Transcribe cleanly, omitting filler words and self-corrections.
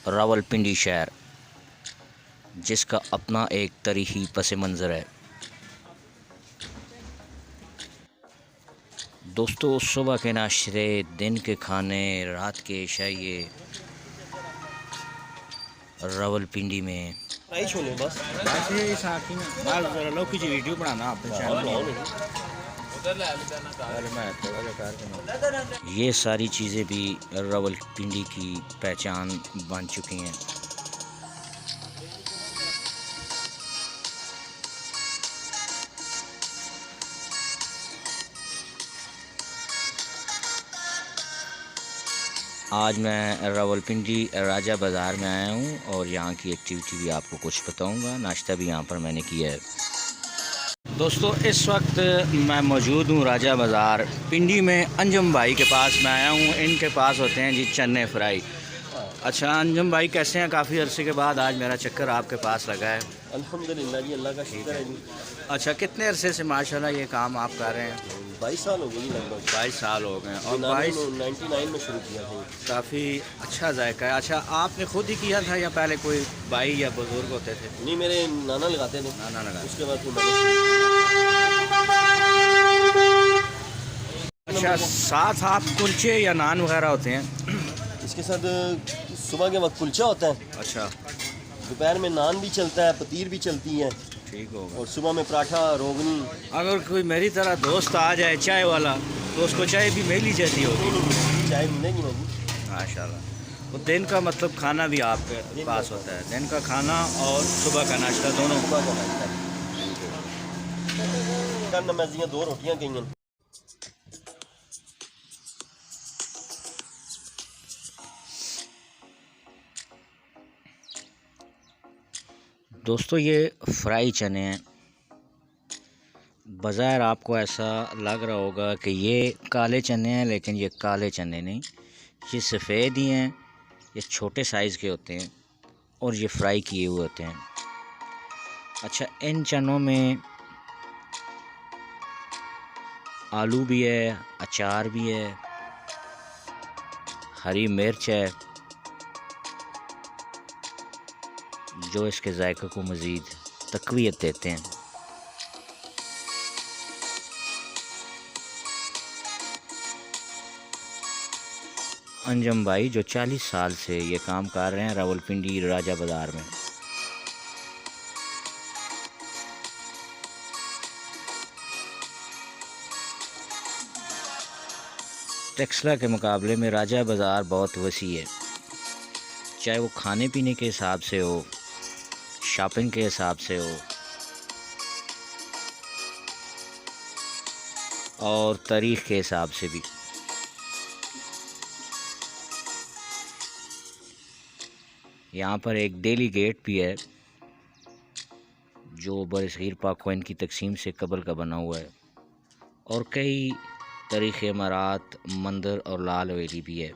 रावलपिंडी शहर, जिसका अपना एक तारीखी पस मंज़र है। दोस्तों, सुबह के नाश्ते, दिन के खाने, रात के इशाइये रावलपिंडी में बस लौकी की वीडियो बनाना अपने चैनल ये सारी चीज़ें भी रावलपिंडी की पहचान बन चुकी हैं। आज मैं रावलपिंडी राजा बाज़ार में आया हूँ और यहाँ की एक्टिविटी भी आपको कुछ बताऊँगा। नाश्ता भी यहाँ पर मैंने किया है। दोस्तों, इस वक्त मैं मौजूद हूँ राजा बाज़ार पिंडी में। अंजम भाई के पास मैं आया हूँ। इनके पास होते हैं जी चने फ्राई। अच्छा अंजम भाई, कैसे हैं? काफ़ी अरसे के बाद आज मेरा चक्कर आपके पास लगा है। अल्हम्दुलिल्लाह जी, अल्लाह का शुक्र है जी। अच्छा, कितने अरसे से माशाल्लाह ये काम आप कर रहे हैं? 22 साल हो गए लगभग। 22 साल हो गए। और 99 में शुरू किया था। काफ़ी अच्छा जायका है। अच्छा, आपने खुद ही किया था या पहले कोई भाई या बुजुर्ग होते थे? नहीं, मेरे नाना लगाते थे। नाना लगा। उसके बाद फिर मैंने। अच्छा, साथ आप कुलचे या नान वगैरह होते हैं? इसके साथ सुबह के वक्त कुलचा होता है। अच्छा, दोपहर में नान भी चलता है, पतीर भी चलती है। ठीक होगा। और सुबह में पराठा, रोगनी। अगर कोई मेरी तरह दोस्त आ जाए चाय वाला, तो उसको चाय भी मिल ही जाती होगी। चाय मिलेगी ना जी। माशाल्लाह। तो दिन का मतलब खाना भी आपके पास होता है? दिन का खाना और सुबह का नाश्ता दोनों? सुबह का नाश्ता नमाजियाँ 2 रोटियाँ गई हैं। दोस्तों, ये फ्राई चने हैं। बज़ाहिर आपको ऐसा लग रहा होगा कि ये काले चने हैं, लेकिन ये काले चने नहीं, ये सफ़ेद ही हैं। ये छोटे साइज़ के होते हैं और ये फ्राई किए हुए होते हैं। अच्छा, इन चनों में आलू भी है, अचार भी है, हरी मिर्च है, जो इसके जायके को मज़ीद तक़वियत देते हैं। अंजम भाई जो 40 साल से ये काम कर रहे हैं रावलपिंडी राजा बाज़ार में। टेक्सला के मुकाबले में राजा बाज़ार बहुत वसी है, चाहे वो खाने पीने के हिसाब से हो, शॉपिंग के हिसाब से हो और तारीख़ के हिसाब से भी। यहाँ पर एक डेली गेट भी है जो बरसगीर पाकवैन की तकसीम से कबल का बना हुआ है, और कई तारीख़ी इमारत, मंदिर और लाल हवेली भी है।